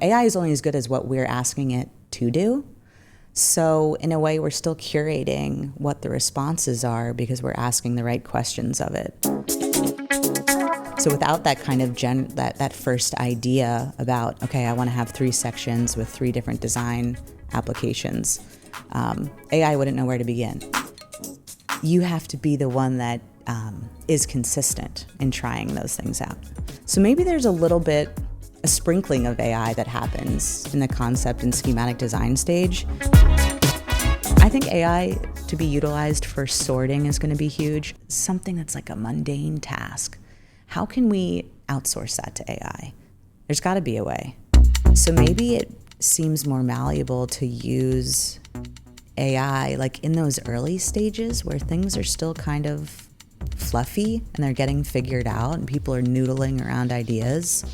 AI is only as good as what we're asking it to do. So in a way, we're still curating what the responses are because we're asking the right questions of it. So without that kind of that first idea about, okay, I want to have 3 sections with 3 different design applications, AI wouldn't know where to begin. You have to be the one that is consistent in trying those things out. So maybe there's a sprinkling of AI that happens in the concept and schematic design stage. I think AI to be utilized for sorting is going to be huge. Something that's like a mundane task. How can we outsource that to AI? There's got to be a way. So maybe it seems more malleable to use AI like in those early stages where things are still kind of fluffy and they're getting figured out and people are noodling around ideas.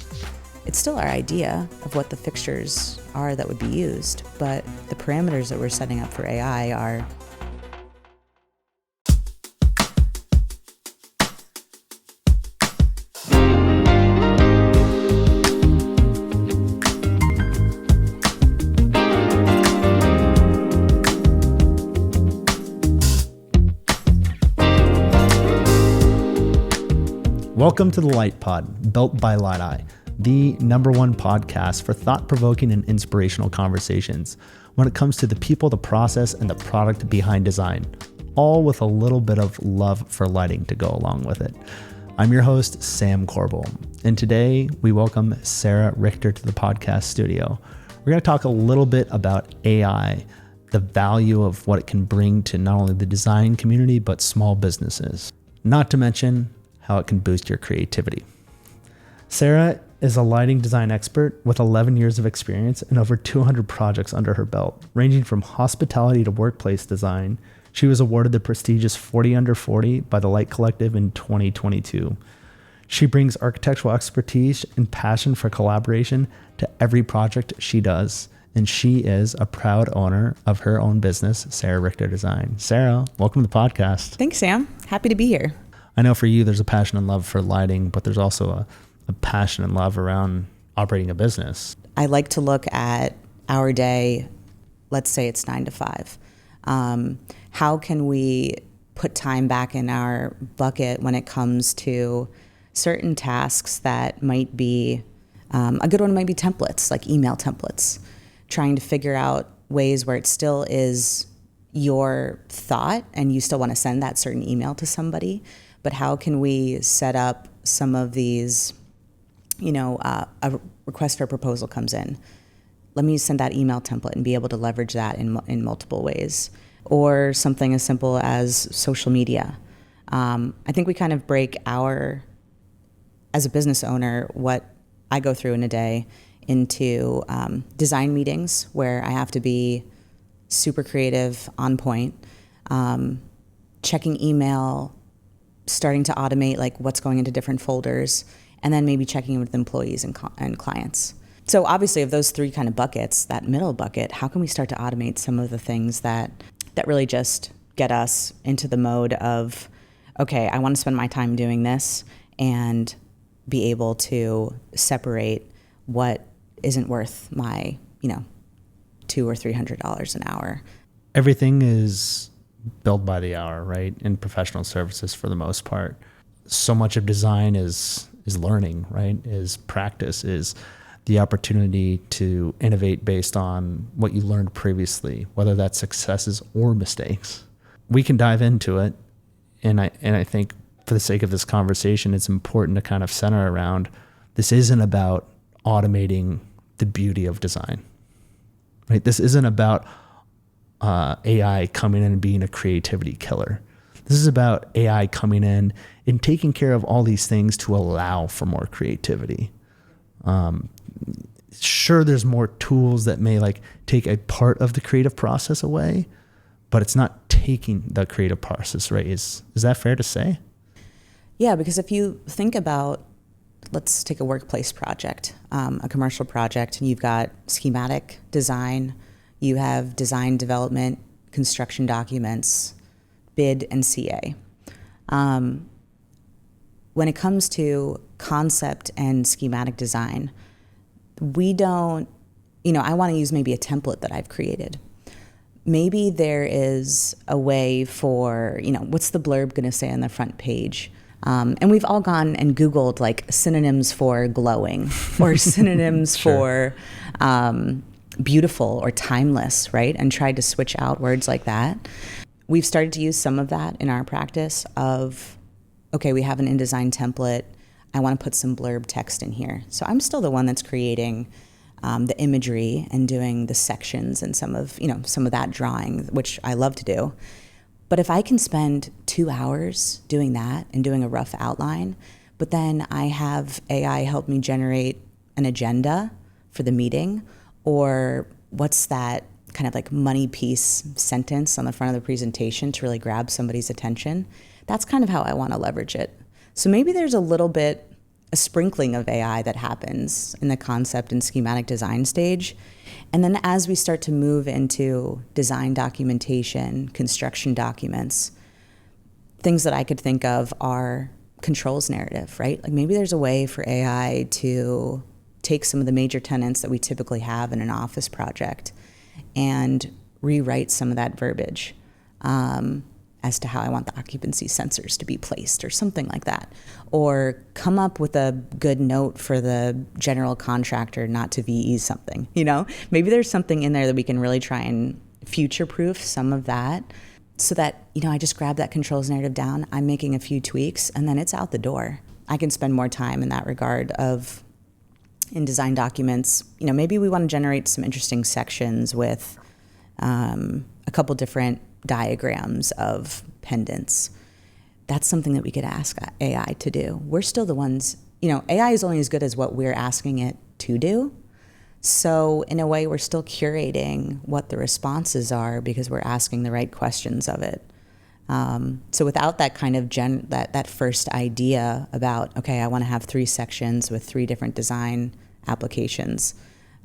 It's still our idea of what the fixtures are that would be used, but the parameters that we're setting up for AI are Welcome to the Light Pod, built by Light Eye, the #1 podcast for thought-provoking and inspirational conversations when it comes to the people, the process, and the product behind design, all with a little bit of love for lighting to go along with it. I'm your host, Sam Corbel, and today we welcome Sarah Richter to the podcast studio. We're going to talk a little bit about AI, the value of what it can bring to not only the design community, but small businesses, not to mention how it can boost your creativity. Sarah is a lighting design expert with 11 years of experience and over 200 projects under her belt, ranging from hospitality to workplace design. She was awarded the prestigious 40 Under 40 by the Light Collective in 2022. She brings architectural expertise and passion for collaboration to every project she does, and she is a proud owner of her own business, Sarah Richter Design. Sarah, welcome to the podcast. Thanks, Sam. Happy to be here. I know for you, there's a passion and love for lighting, but there's also a passion and love around operating a business. I like to look at our day, let's say it's 9 to 5. How can we put time back in our bucket when it comes to certain tasks that might be, a good one might be templates, like email templates, trying to figure out ways where it still is your thought and you still want to send that certain email to somebody. But how can we set up some of these, a request for a proposal comes in. Let me send that email template and be able to leverage that in multiple ways. Or something as simple as social media. I think we kind of break as a business owner, what I go through in a day into design meetings where I have to be super creative, on point, checking email, starting to automate like what's going into different folders, and then maybe checking in with employees and clients. So obviously of those 3 kind of buckets, that middle bucket, how can we start to automate some of the things that really just get us into the mode of, okay, I want to spend my time doing this and be able to separate what isn't worth my, $200 or $300 an hour. Everything is billed by the hour, right? In professional services for the most part. So much of design is learning, right? Is practice, is the opportunity to innovate based on what you learned previously, whether that's successes or mistakes. We can dive into it. And I think for the sake of this conversation, it's important to kind of center around, this isn't about automating the beauty of design, right? This isn't about AI coming in and being a creativity killer. This is about AI coming in and taking care of all these things to allow for more creativity. Sure, there's more tools that may take a part of the creative process away, but it's not taking the creative process, right? Is that fair to say? Yeah, because if you think about, let's take a workplace project, a commercial project, and you've got schematic design, you have design development, construction documents, bid, and CA. When it comes to concept and schematic design, we don't I want to use maybe a template that I've created. Maybe there is a way for, what's the blurb going to say on the front page? And we've all gone and Googled like synonyms for glowing or synonyms Sure. for beautiful or timeless, right? And tried to switch out words like that. We've started to use some of that in our practice of, okay, we have an InDesign template. I want to put some blurb text in here. So I'm still the one that's creating the imagery and doing the sections and some of that drawing, which I love to do. But if I can spend 2 hours doing that and doing a rough outline, but then I have AI help me generate an agenda for the meeting, or what's that kind of like money piece sentence on the front of the presentation to really grab somebody's attention, that's kind of how I want to leverage it. So maybe there's a sprinkling of AI that happens in the concept and schematic design stage. And then as we start to move into design documentation, construction documents, things that I could think of are controls narrative, right? Like maybe there's a way for AI to take some of the major tenets that we typically have in an office project and rewrite some of that verbiage as to how I want the occupancy sensors to be placed or something like that. Or come up with a good note for the general contractor not to VE something, Maybe there's something in there that we can really try and future-proof some of that so that, I just grab that controls narrative down, I'm making a few tweaks, and then it's out the door. I can spend more time in that regard of, in design documents, maybe we want to generate some interesting sections with a couple different diagrams of pendants. That's something that we could ask AI to do. We're still the ones, AI is only as good as what we're asking it to do. So in a way, we're still curating what the responses are because we're asking the right questions of it. So without that kind of that first idea about, okay, I want to have 3 sections with 3 different design applications,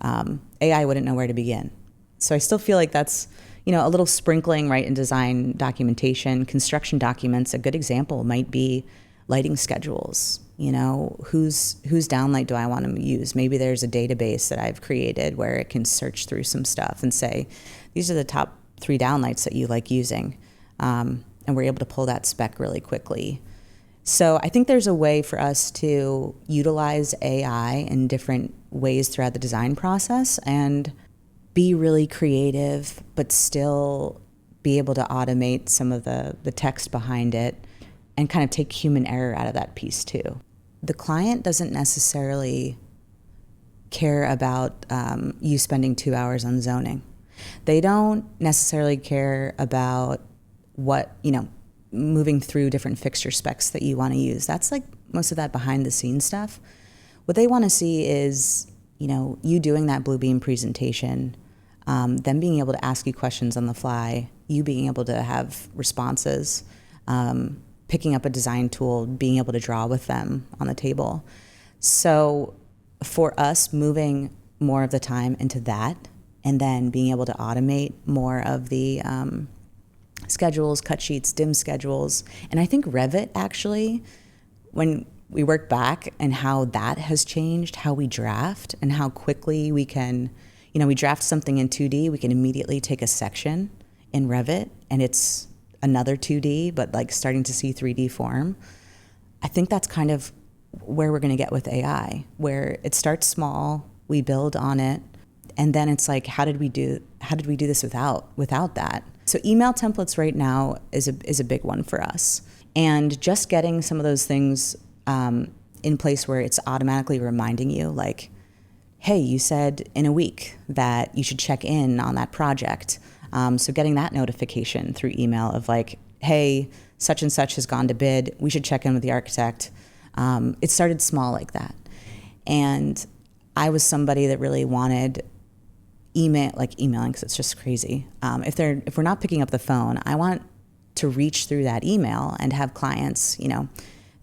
AI wouldn't know where to begin. So I still feel like that's, a little sprinkling right in design documentation. Construction documents, a good example might be lighting schedules. Whose downlight do I want to use? Maybe there's a database that I've created where it can search through some stuff and say, these are the top 3 downlights that you like using. And we're able to pull that spec really quickly. So I think there's a way for us to utilize AI in different ways throughout the design process and be really creative, but still be able to automate some of the text behind it and kind of take human error out of that piece too. The client doesn't necessarily care about you spending 2 hours on zoning. They don't necessarily care about what, moving through different fixture specs that you want to use. That's like most of that behind the scenes stuff. What they want to see is, you doing that Bluebeam presentation, them being able to ask you questions on the fly, you being able to have responses, picking up a design tool, being able to draw with them on the table. So for us, moving more of the time into that and then being able to automate more of the schedules, cut sheets, dim schedules. And I think Revit actually, when we work back and how that has changed, how we draft and how quickly we can, we draft something in 2D, we can immediately take a section in Revit and it's another 2D, but like starting to see 3D form. I think that's kind of where we're going to get with AI, where it starts small, we build on it, and then it's like, how did we do this without that? So email templates right now is a big one for us. And just getting some of those things in place where it's automatically reminding you, like, hey, you said in a week that you should check in on that project. So getting that notification through email of like, hey, such and such has gone to bid. We should check in with the architect. It started small like that. And I was somebody that really wanted emailing, because it's just crazy. If we're not picking up the phone, I want to reach through that email and have clients,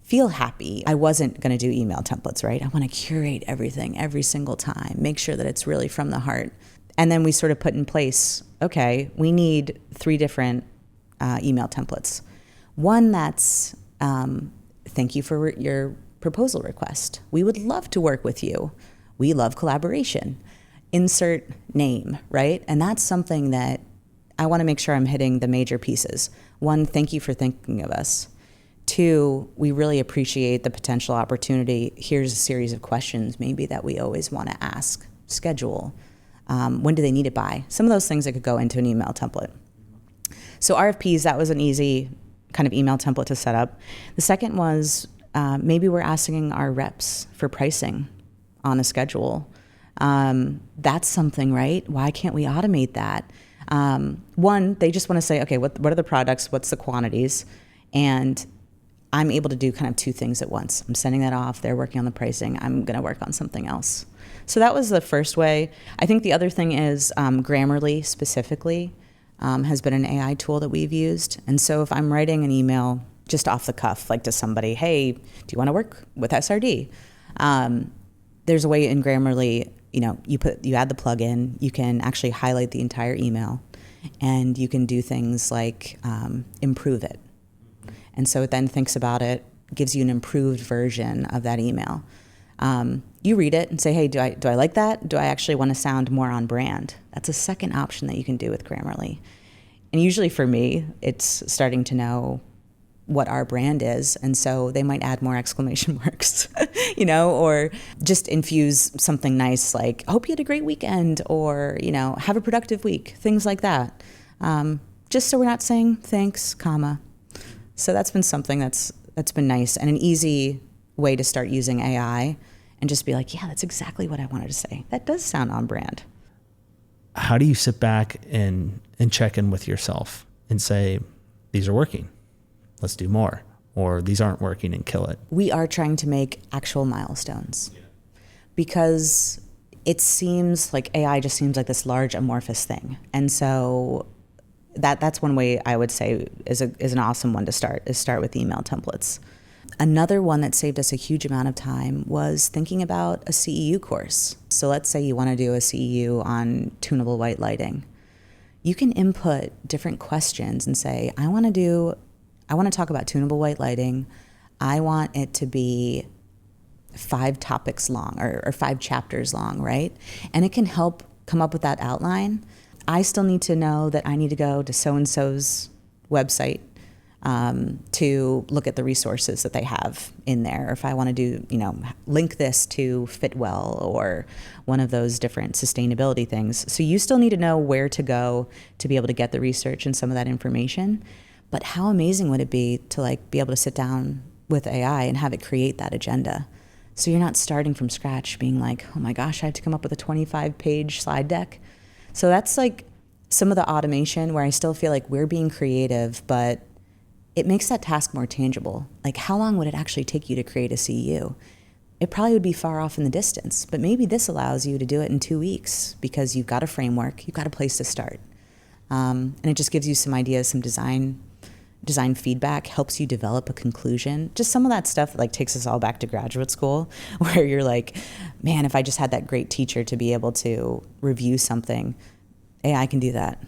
feel happy. I wasn't going to do email templates, right? I want to curate everything every single time, make sure that it's really from the heart. And then we sort of put in place, okay, we need 3 different email templates. One that's, thank you for your proposal request. We would love to work with you. We love collaboration. insert name, right? And that's something that I want to make sure I'm hitting the major pieces. 1, thank you for thinking of us. 2, we really appreciate the potential opportunity. Here's a series of questions maybe that we always want to ask. Schedule. When do they need it by? Some of those things that could go into an email template. So RFPs, that was an easy kind of email template to set up. The second was maybe we're asking our reps for pricing on a schedule. That's something, right? Why can't we automate that? 1, they just want to say, okay, what are the products? What's the quantities? And I'm able to do kind of 2 things at once. I'm sending that off. They're working on the pricing. I'm going to work on something else. So that was the first way. I think the other thing is Grammarly specifically has been an AI tool that we've used. And so if I'm writing an email just off the cuff, like to somebody, hey, do you want to work with SRD? There's a way in Grammarly, you add the plugin, you can actually highlight the entire email, and you can do things like improve it. And so it then thinks about it, gives you an improved version of that email. You read it and say, hey, do I like that? Do I actually want to sound more on brand? That's a second option that you can do with Grammarly. And usually for me, it's starting to know what our brand is. And so they might add more exclamation marks, or just infuse something nice like, hope you had a great weekend, or, have a productive week, things like that. Just so we're not saying thanks, comma. So that's been something that's been nice and an easy way to start using AI and just be like, yeah, that's exactly what I wanted to say. That does sound on brand. How do you sit back and check in with yourself and say, these are working, let's do more, or these aren't working and kill it? We are trying to make actual milestones because it seems like AI just seems like this large amorphous thing. And so that's one way I would say is an awesome one to start with email templates. Another one that saved us a huge amount of time was thinking about a CEU course. So let's say you want to do a CEU on tunable white lighting. You can input different questions and say, I want to talk about tunable white lighting. I want it to be 5 topics long or 5 chapters long, right? And it can help come up with that outline. I still need to know that I need to go to so-and-so's website to look at the resources that they have in there. Or if I want to do, link this to Fitwell or one of those different sustainability things. So you still need to know where to go to be able to get the research and some of that information. But how amazing would it be to be able to sit down with AI and have it create that agenda? So you're not starting from scratch being like, oh my gosh, I have to come up with a 25-page slide deck. So that's some of the automation where I still feel like we're being creative, but it makes that task more tangible. Like, how long would it actually take you to create a CEU? It probably would be far off in the distance, but maybe this allows you to do it in 2 weeks because you've got a framework, you've got a place to start. And it just gives you some ideas, some design feedback, helps you develop a conclusion. Just some of that stuff that takes us all back to graduate school where you're like, man, if I just had that great teacher to be able to review something, AI can do that.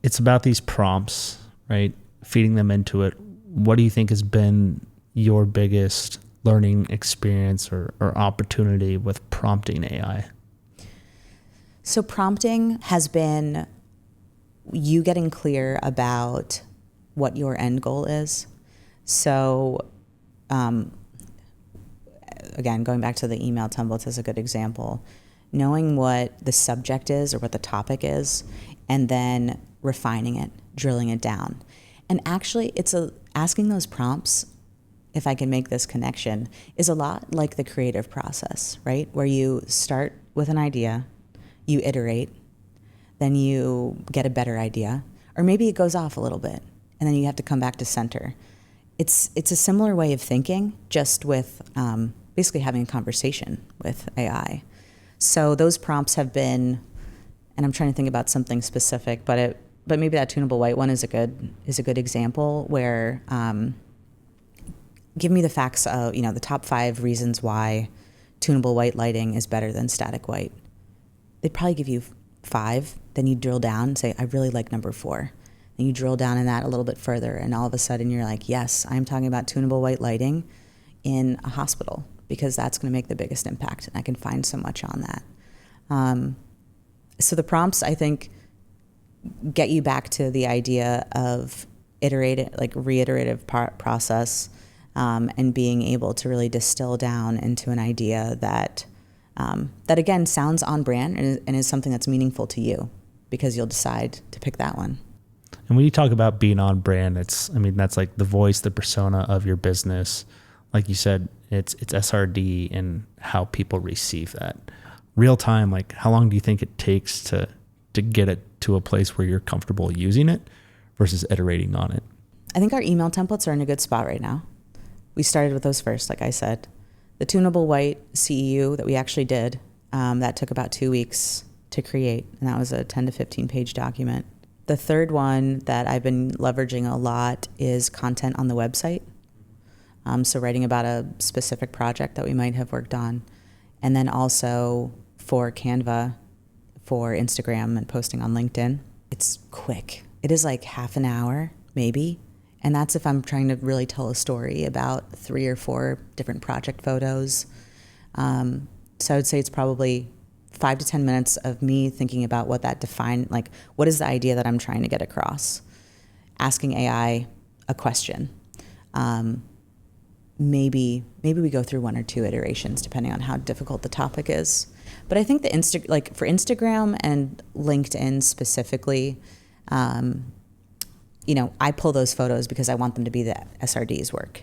It's about these prompts, right? Feeding them into it. What do you think has been your biggest learning experience or opportunity with prompting AI? So prompting has been you getting clear about what your end goal is. So again, going back to the email templates as a good example, knowing what the subject is or what the topic is, and then refining it, drilling it down. And actually, asking those prompts, if I can make this connection, is a lot like the creative process, right? Where you start with an idea, you iterate, then you get a better idea, or maybe it goes off a little bit, and then you have to come back to center. It's a similar way of thinking, just with basically having a conversation with AI. So those prompts have been, and I'm trying to think about something specific, but maybe that tunable white one is a good example where give me the facts of the top 5 reasons why tunable white lighting is better than static white. They'd probably give you 5, then you drill down and say, I really like number 4. And you drill down in that a little bit further, and all of a sudden you're like, yes, I'm talking about tunable white lighting in a hospital because that's going to make the biggest impact, and I can find so much on that. So the prompts, I think, get you back to the idea of reiterative process, and being able to really distill down into an idea that again sounds on brand and is something that's meaningful to you, because you'll decide to pick that one. And when you talk about being on brand, that's like the voice, the persona of your business. Like you said, it's SRD and how people receive that. Real time, like how long do you think it takes to get it to a place where you're comfortable using it versus iterating on it? I think our email templates are in a good spot right now. We started with those first, like I said. The tunable white CEU that we actually did, that took about 2 weeks to create, and that was a 10 to 15 page document. The third one that I've been leveraging a lot is content on the website. So writing about a specific project that we might have worked on. And then also for Canva, for Instagram and posting on LinkedIn. It's quick. It is like half an hour, maybe. And that's if I'm trying to really tell a story about 3 or 4 different project photos. So I would say it's probably 5 to 10 minutes of me thinking about what that defined, like what is the idea that I'm trying to get across? Asking AI a question. Maybe we go through 1 or 2 iterations depending on how difficult the topic is. But I think for Instagram and LinkedIn specifically, I pull those photos because I want them to be the SRD's work.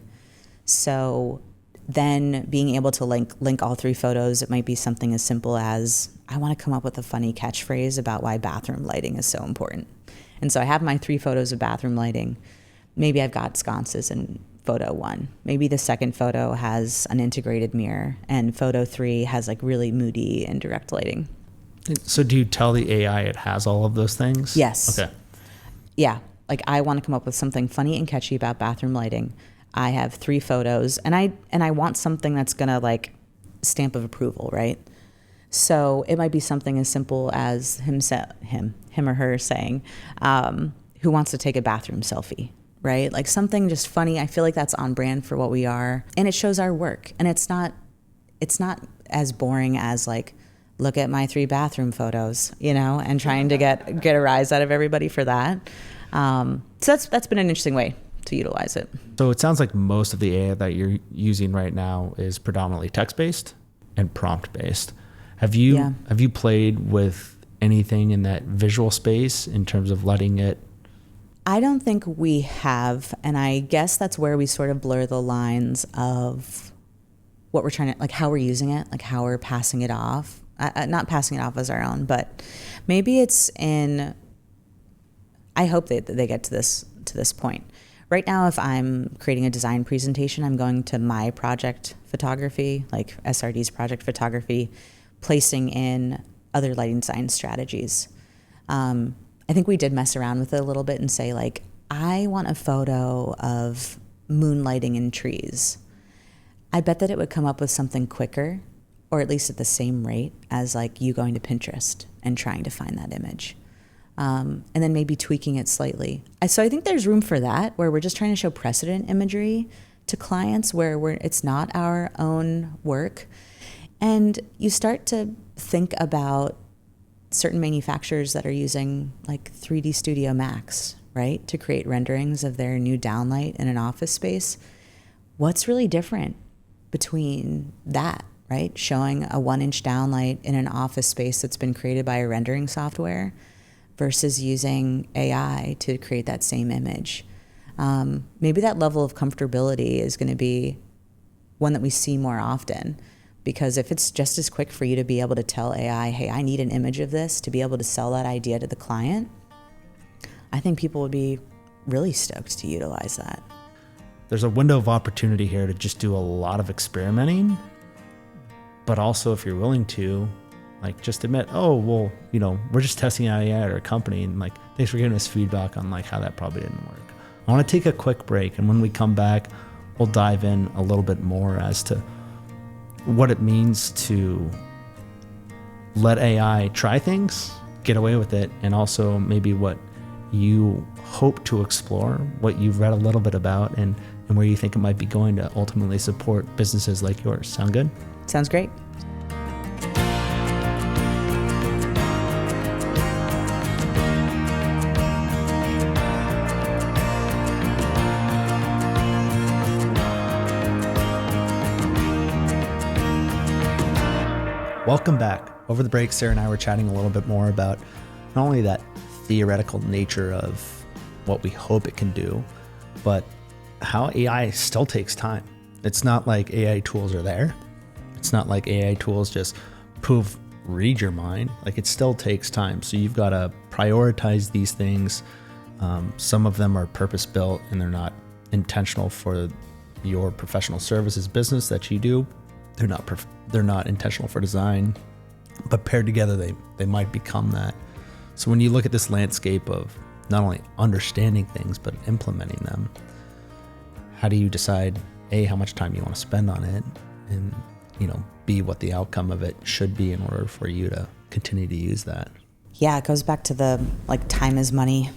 So then being able to link all 3 photos, it might be something as simple as, I want to come up with a funny catchphrase about why bathroom lighting is so important. And so I have my 3 photos of bathroom lighting. Maybe I've got sconces in photo 1. Maybe the second photo has an integrated mirror, and photo 3 has like really moody and direct lighting. So do you tell the AI it has all of those things? Yes. Okay. Yeah. Like I want to come up with something funny and catchy about bathroom lighting. I have 3 photos, and I want something that's gonna like stamp of approval, right? So it might be something as simple as him or her saying, who wants to take a bathroom selfie, right? Like something just funny. I feel like that's on brand for what we are, and it shows our work. And it's not as boring as like, look at my 3 bathroom photos, and trying to get a rise out of everybody for that. So that's been an interesting way to utilize it. So it sounds like most of the AI that you're using right now is predominantly text-based and prompt-based. Have you played with anything in that visual space in terms of letting it? I don't think we have, and I guess that's where we sort of blur the lines of what we're trying to, like how we're using it, like how we're passing it off. Not passing it off as our own, but maybe it's in, I hope that they get to this point. Right now, if I'm creating a design presentation, I'm going to my project photography, like SRD's project photography, placing in other lighting design strategies. I think we did mess around with it a little bit and say, like, I want a photo of moonlighting in trees. I bet that it would come up with something quicker, or at least at the same rate as like you going to Pinterest and trying to find that image. And then maybe tweaking it slightly. So I think there's room for that, where we're just trying to show precedent imagery to clients where it's not our own work. And you start to think about certain manufacturers that are using like 3D Studio Max, right, to create renderings of their new downlight in an office space. What's really different between that, right? Showing a 1-inch downlight in an office space that's been created by a rendering software versus using AI to create that same image. Maybe that level of comfortability is going to be one that we see more often, because if it's just as quick for you to be able to tell AI, hey, I need an image of this to be able to sell that idea to the client, I think people would be really stoked to utilize that. There's a window of opportunity here to just do a lot of experimenting, but also if you're willing to, like, just admit, oh, well, we're just testing out AI at our company, and like, thanks for giving us feedback on like how that probably didn't work. I want to take a quick break, and when we come back, we'll dive in a little bit more as to what it means to let AI try things, get away with it, and also maybe what you hope to explore, what you've read a little bit about, and where you think it might be going to ultimately support businesses like yours. Sound good? Sounds great. Welcome back. Over the break, Sarah and I were chatting a little bit more about not only that theoretical nature of what we hope it can do, but how AI still takes time. It's not like AI tools are there. It's not like AI tools just poof, read your mind. Like, it still takes time. So you've got to prioritize these things. Some of them are purpose built and they're not intentional for your professional services business that you do. They're not intentional for design, but paired together, they might become that. So when you look at this landscape of not only understanding things, but implementing them, how do you decide, A, how much time you want to spend on it, and, B, what the outcome of it should be in order for you to continue to use that? Yeah, it goes back to the time is money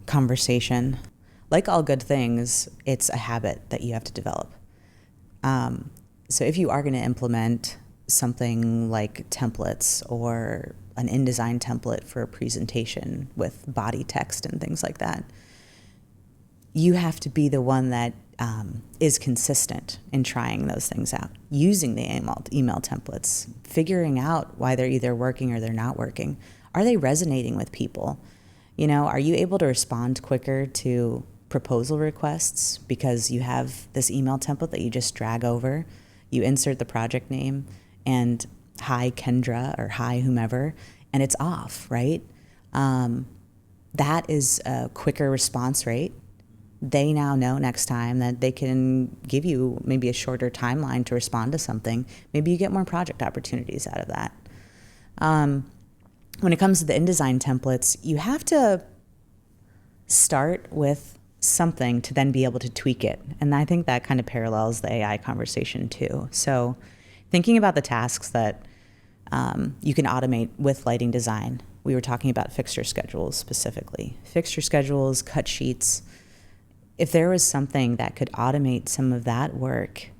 conversation. Like all good things, it's a habit that you have to develop. So if you are going to implement something like templates or an InDesign template for a presentation with body text and things like that, you have to be the one that is consistent in trying those things out, using the email templates, figuring out why they're either working or they're not working. Are they resonating with people? Are you able to respond quicker to proposal requests because you have this email template that you just drag over? You insert the project name and hi Kendra or hi whomever, and it's off, right? That is a quicker response rate. They now know next time that they can give you maybe a shorter timeline to respond to something. Maybe you get more project opportunities out of that. When it comes to the InDesign templates, you have to start with something to then be able to tweak it. And I think that kind of parallels the AI conversation too. So thinking about the tasks that you can automate with lighting design. We were talking about fixture schedules specifically. Fixture schedules, cut sheets. If there was something that could automate some of that work,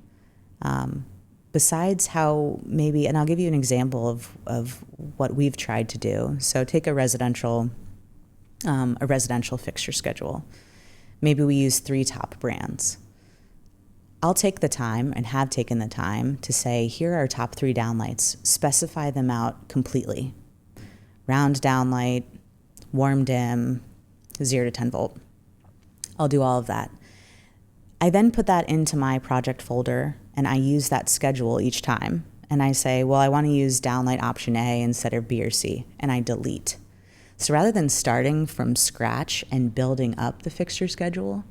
besides how maybe, and I'll give you an example of what we've tried to do. So take a residential fixture schedule. Maybe we use 3 top brands. I'll take the time and have taken the time to say, here are our top 3 downlights. Specify them out completely. Round downlight, warm dim, 0 to 10 volt. I'll do all of that. I then put that into my project folder and I use that schedule each time. And I say, well, I want to use downlight option A instead of B or C, and I delete. So rather than starting from scratch and building up the fixture schedule,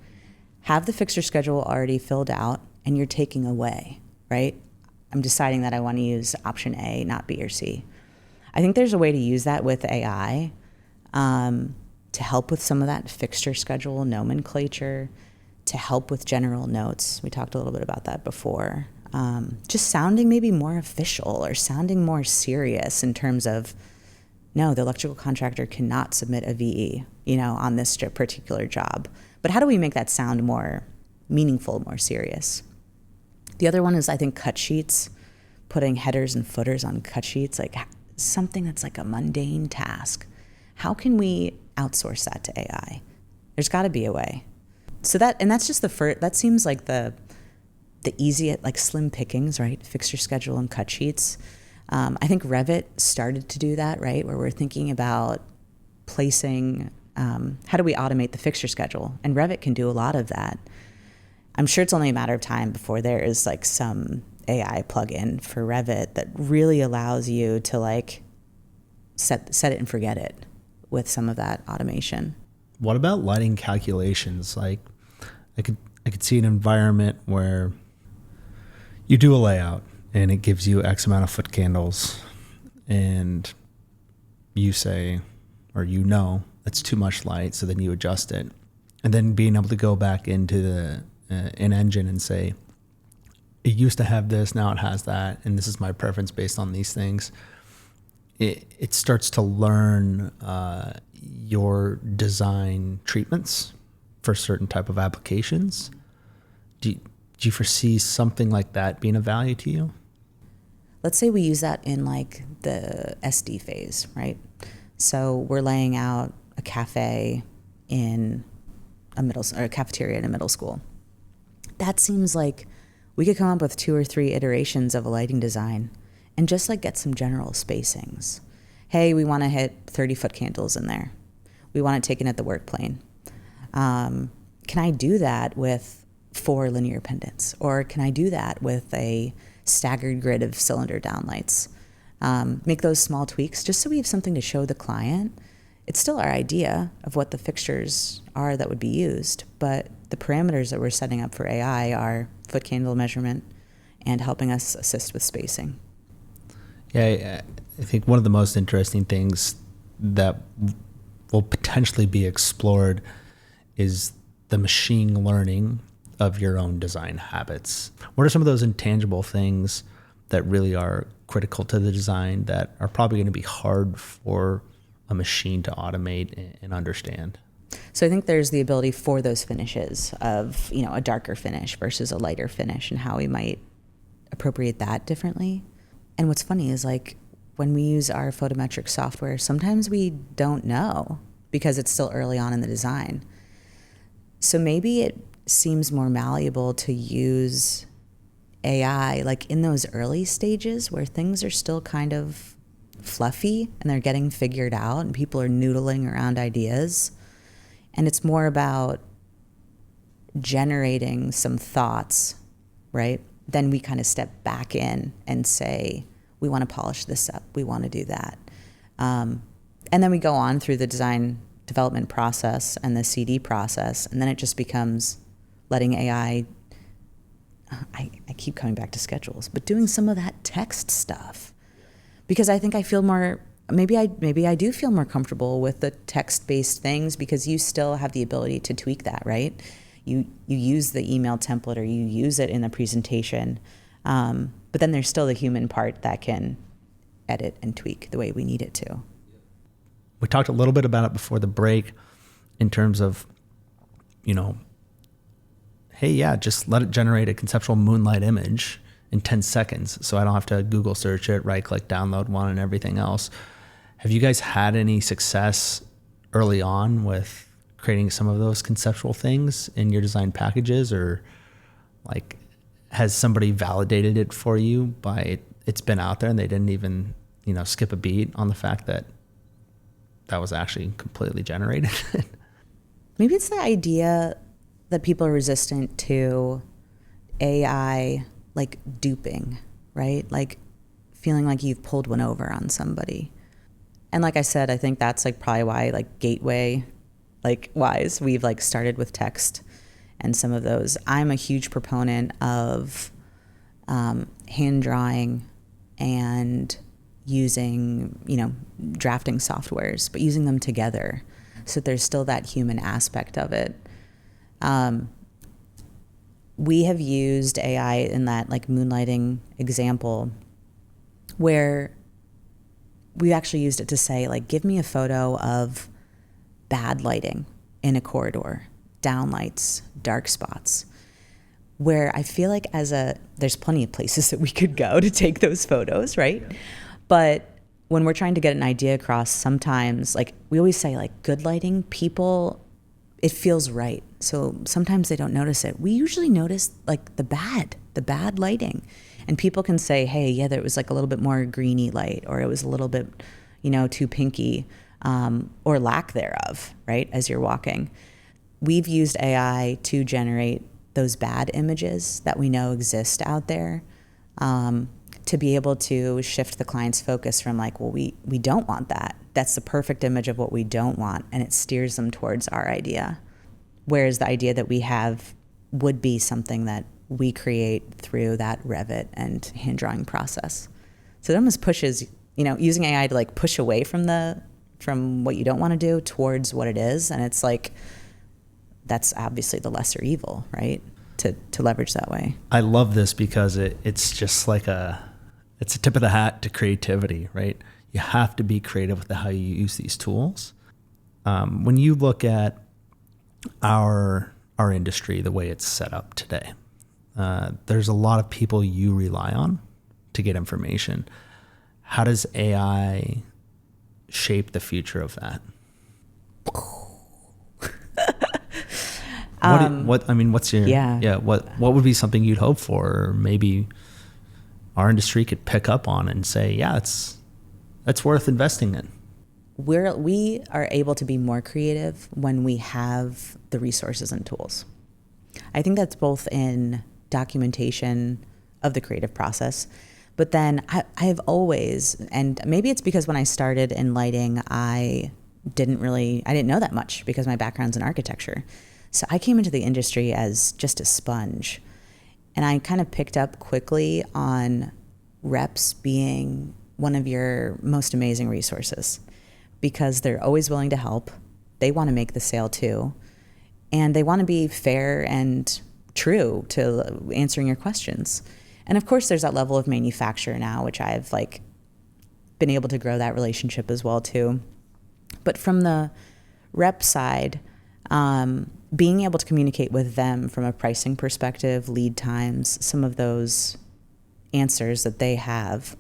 have the fixture schedule already filled out and you're taking away, right? I'm deciding that I want to use option A, not B or C. I think there's a way to use that with AI to help with some of that fixture schedule nomenclature, to help with general notes. We talked a little bit about that before. Just sounding maybe more official or sounding more serious in terms of, no, the electrical contractor cannot submit a VE, on this particular job. But how do we make that sound more meaningful, more serious? The other one is, I think, cut sheets, putting headers and footers on cut sheets, like something that's like a mundane task. How can we outsource that to AI? There's got to be a way. So that's just the first, that seems like the easy, like slim pickings, right? Fixture schedule and cut sheets. I think Revit started to do that, right? Where we're thinking about placing, how do we automate the fixture schedule? And Revit can do a lot of that. I'm sure it's only a matter of time before there is like some AI plugin for Revit that really allows you to like set it and forget it with some of that automation. What about lighting calculations? Like, I could see an environment where you do a layout and it gives you X amount of foot candles, and you say, or that's too much light, so then you adjust it. And then being able to go back into an engine and say, it used to have this, now it has that, and this is my preference based on these things. It starts to learn your design treatments for certain type of applications. Do you foresee something like that being of value to you? Let's say we use that in like the SD phase, right? So we're laying out a cafe in a cafeteria in a middle school. That seems like we could come up with 2 or 3 iterations of a lighting design and just like get some general spacings. Hey, we want to hit 30-foot candles in there. We want it taken at the work plane. Can I do that with 4 linear pendants? Or can I do that with a staggered grid of cylinder downlights? Make those small tweaks just so we have something to show the client. It's still our idea of what the fixtures are that would be used, but the parameters that we're setting up for AI are foot candle measurement and helping us assist with spacing. Yeah, I think one of the most interesting things that will potentially be explored is the machine learning of your own design habits. What are some of those intangible things that really are critical to the design that are probably going to be hard for a machine to automate and understand? So I think there's the ability for those finishes of, a darker finish versus a lighter finish and how we might appropriate that differently. And what's funny is like when we use our photometric software, sometimes we don't know because it's still early on in the design. So maybe it seems more malleable to use AI like in those early stages where things are still kind of fluffy and they're getting figured out and people are noodling around ideas. And it's more about generating some thoughts, right? Then we kind of step back in and say, we want to polish this up. We want to do that. And then we go on through the design development process and the CD process. And then it just becomes letting AI, I keep coming back to schedules, but doing some of that text stuff. Because I think I feel more, maybe I do feel more comfortable with the text-based things because you still have the ability to tweak that, right? You use the email template or you use it in the presentation, but then there's still the human part that can edit and tweak the way we need it to. We talked a little bit about it before the break in terms of, hey, yeah, just let it generate a conceptual moonlight image in 10 seconds so I don't have to Google search it, right-click, download one, and everything else. Have you guys had any success early on with creating some of those conceptual things in your design packages, or like has somebody validated it for you by it's been out there and they didn't even, skip a beat on the fact that that was actually completely generated? Maybe it's the idea that people are resistant to AI, like duping, right? Like feeling like you've pulled one over on somebody. And like I said, I think that's like probably why like gateway, like wise, we've like started with text and some of those. I'm a huge proponent of hand drawing and using, drafting softwares, but using them together so that there's still that human aspect of it. We have used AI in that like moonlighting example where we actually used it to say like, give me a photo of bad lighting in a corridor, downlights, dark spots, where I feel like there's plenty of places that we could go to take those photos, right? Yeah. But when we're trying to get an idea across, sometimes like we always say like good lighting, it feels right. So sometimes they don't notice it. We usually notice like the bad lighting. And people can say, hey, yeah, there was like a little bit more greeny light, or it was a little bit, too pinky, or lack thereof, right, as you're walking. We've used AI to generate those bad images that we know exist out there, to be able to shift the client's focus from like, well, we don't want that. That's the perfect image of what we don't want, and it steers them towards our idea. Whereas the idea that we have would be something that we create through that Revit and hand drawing process. So it almost pushes, using AI to like push away from what you don't want to do towards what it is. And it's like, that's obviously the lesser evil, right? To leverage that way. I love this because it's just like it's a tip of the hat to creativity, right? You have to be creative with how you use these tools. When you look at our industry, the way it's set up today, there's a lot of people you rely on to get information. How does AI shape the future of that? What's your what would be something you'd hope for, or maybe our industry could pick up on and say, yeah, that's worth investing in? We are able to be more creative when we have the resources and tools. I think that's both in documentation of the creative process, but then I have always, and maybe it's because when I started in lighting, I didn't know that much because my background's in architecture. So I came into the industry as just a sponge, and I kind of picked up quickly on reps being one of your most amazing resources, because they're always willing to help. They want to make the sale too. And they want to be fair and true to answering your questions. And of course, there's that level of manufacturer now, which I've been able to grow that relationship as well too. But from the rep side, being able to communicate with them from a pricing perspective, lead times, some of those answers that they have,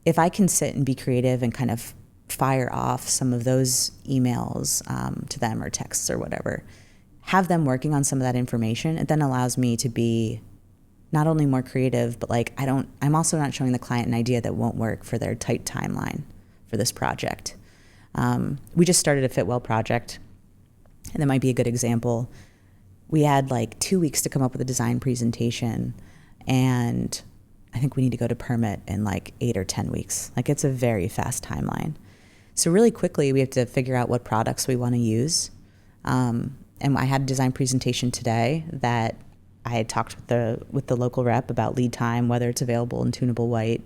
if I can sit and be creative and kind of fire off some of those emails to them or texts or whatever, have them working on some of that information, it then allows me to be not only more creative, but I'm also not showing the client an idea that won't work for their tight timeline for this project. We just started a Fitwell project, and that might be a good example. We had 2 weeks to come up with a design presentation, and I think we need to go to permit in 8 or 10 weeks. It's a very fast timeline. So really quickly, we have to figure out what products we want to use. And I had a design presentation today that I had talked with the local rep about lead time, whether it's available in tunable white,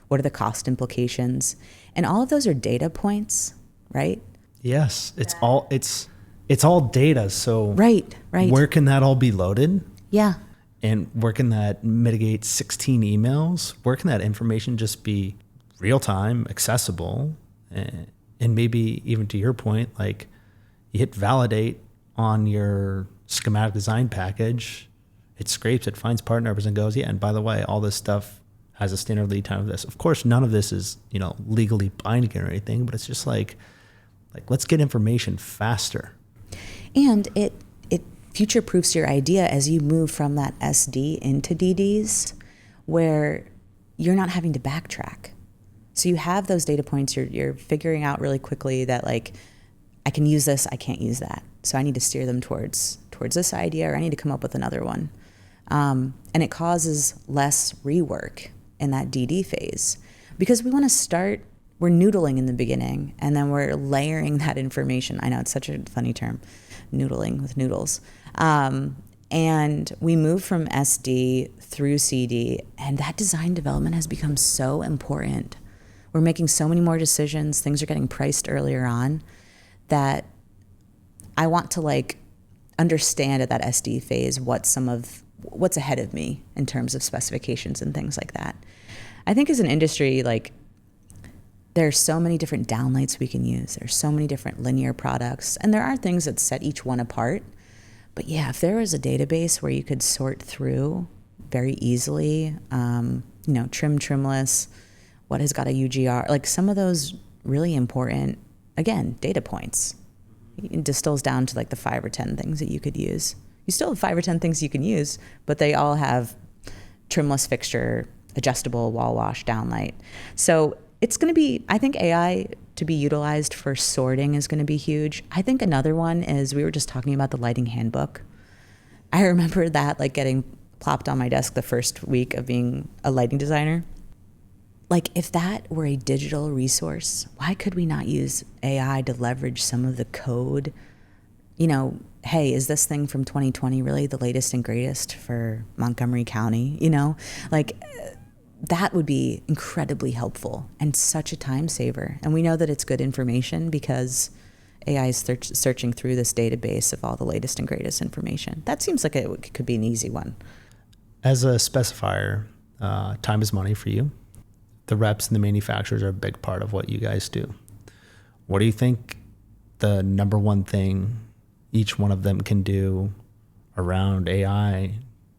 what are the cost implications, and all of those are data points, right? Yes, it's all data. So right. Where can that all be loaded? Yeah. And where can that mitigate 16 emails? Where can that information just be real time, accessible? And maybe even to your point, you hit validate on your schematic design package, it scrapes, it finds part numbers and goes, yeah, and by the way, all this stuff has a standard lead time of this. Of course, none of this is, legally binding or anything, but it's just let's get information faster. And it future-proofs your idea as you move from that SD into DDs, where you're not having to backtrack. So you have those data points, you're figuring out really quickly that I can use this, I can't use that. So I need to steer them towards this idea, or I need to come up with another one. And it causes less rework in that DD phase, because we want to start, we're noodling in the beginning, and then we're layering that information. I know it's such a funny term, noodling with noodles. And we move from SD through CD, and that design development has become so important. We're making so many more decisions. Things are getting priced earlier on, that I want to understand at that SD phase what's ahead of me in terms of specifications and things like that. I think as an industry, there's so many different downlights we can use. There's so many different linear products, and there are things that set each one apart. But yeah, if there was a database where you could sort through very easily, trimless, what has got a UGR, some of those really important, again, data points. It distills down to the 5 or 10 things that you could use. You still have 5 or 10 things you can use, but they all have trimless fixture, adjustable wall wash, downlight. So it's going to be, I think AI to be utilized for sorting is going to be huge. I think another one is, we were just talking about the lighting handbook. I remember that getting plopped on my desk the first week of being a lighting designer. If that were a digital resource, why could we not use AI to leverage some of the code? Hey, is this thing from 2020 really the latest and greatest for Montgomery County? That would be incredibly helpful and such a time saver. And we know that it's good information because AI is searching through this database of all the latest and greatest information. That seems like it could be an easy one. As a specifier, time is money for you. The reps and the manufacturers are a big part of what you guys do. What do you think the number one thing each one of them can do around AI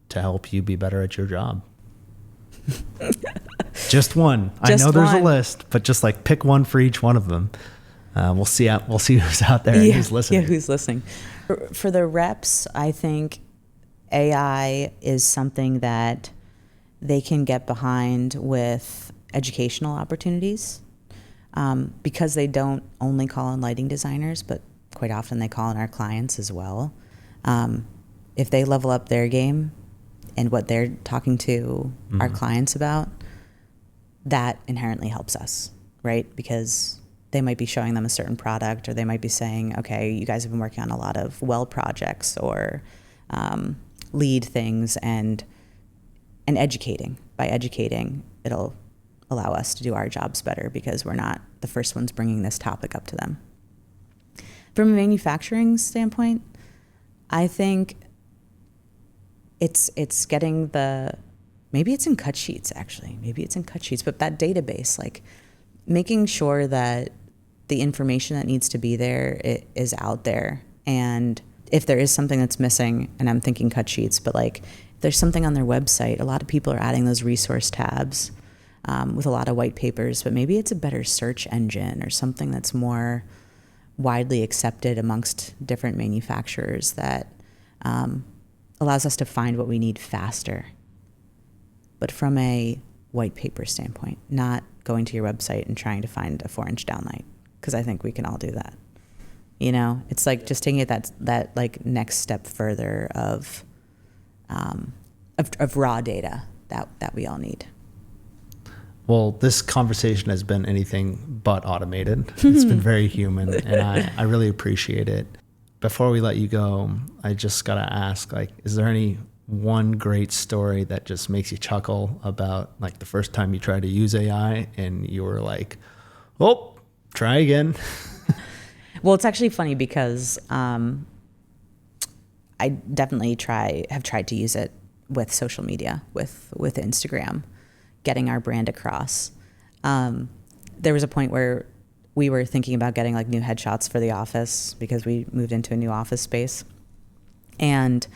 to help you be better at your job? Just one. I know there's a list, but just pick one for each one of them. We'll see who's out there and who's listening. Yeah, who's listening. For the reps, I think AI is something that they can get behind with educational opportunities, because they don't only call on lighting designers, but quite often they call on our clients as well. If they level up their game and what they're talking to our clients about, that inherently helps us, right? Because they might be showing them a certain product, or they might be saying, okay, you guys have been working on a lot of well projects or lead things, and educating. By educating, it'll allow us to do our jobs better because we're not the first ones bringing this topic up to them. From a manufacturing standpoint, I think it's getting maybe it's in cut sheets, actually. Maybe it's in cut sheets, but that database, like making sure that the information that needs to be there is out there. And if there is something that's missing, and I'm thinking cut sheets, but like if there's something on their website, a lot of people are adding those resource tabs with a lot of white papers, but maybe it's a better search engine or something that's more widely accepted amongst different manufacturers that allows us to find what we need faster. But from a white paper standpoint, not going to your website and trying to find a 4-inch downlight, because I think we can all do that. You know, it's like just taking it that like next step further of raw data that we all need. Well, this conversation has been anything but automated. It's been very human, and I really appreciate it. Before we let you go, I just got to ask, like, is there any one great story that just makes you chuckle about like the first time you tried to use AI and you were like, oh, try again? Well, it's actually funny because I definitely have tried to use it with social media, with Instagram, getting our brand across. There was a point where we were thinking about getting like new headshots for the office because we moved into a new office space. And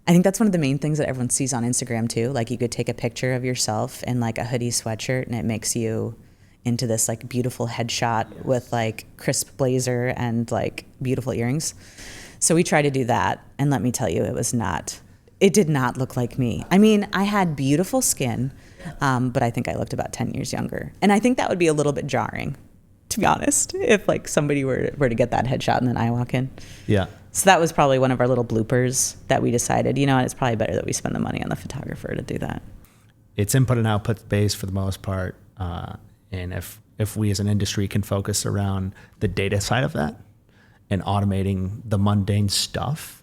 I think that's one of the main things that everyone sees on Instagram too. Like you could take a picture of yourself in like a hoodie sweatshirt and it makes you into this like beautiful headshot with like crisp blazer and like beautiful earrings. So we tried to do that. And let me tell you, it did not look like me. I mean, I had beautiful skin, but I think I looked about 10 years younger. And I think that would be a little bit jarring, to be honest, if like somebody were to get that headshot and then I walk in. Yeah. So that was probably one of our little bloopers that we decided, you know, it's probably better that we spend the money on the photographer to do that. It's input and output based for the most part. And if we as an industry can focus around the data side of that and automating the mundane stuff,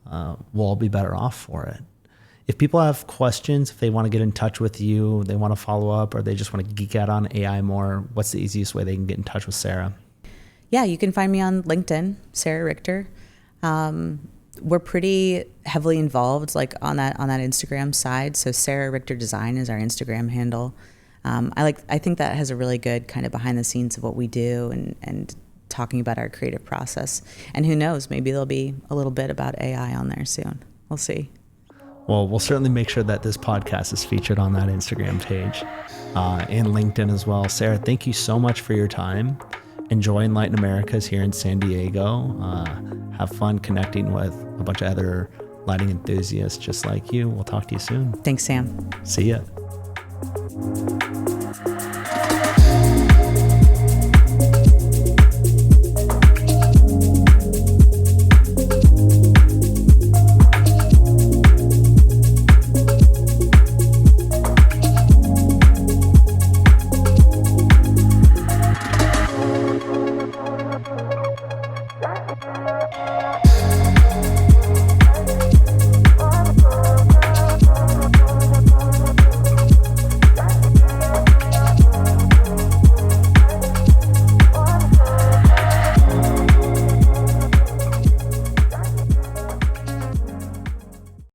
we'll all be better off for it. If people have questions, if they want to get in touch with you, they want to follow up, or they just want to geek out on AI more, what's the easiest way they can get in touch with Sarah? Yeah, you can find me on LinkedIn, Sarah Richter. We're pretty heavily involved like on that Instagram side. So Sarah Richter Design is our Instagram handle. I think that has a really good kind of behind the scenes of what we do and talking about our creative process. And who knows, maybe there'll be a little bit about AI on there soon. We'll see. Well, we'll certainly make sure that this podcast is featured on that Instagram page and LinkedIn as well. Sarah, thank you so much for your time. Enjoy Enlighten Americas here in San Diego. Have fun connecting with a bunch of other lighting enthusiasts just like you. We'll talk to you soon. Thanks, Sam. See ya.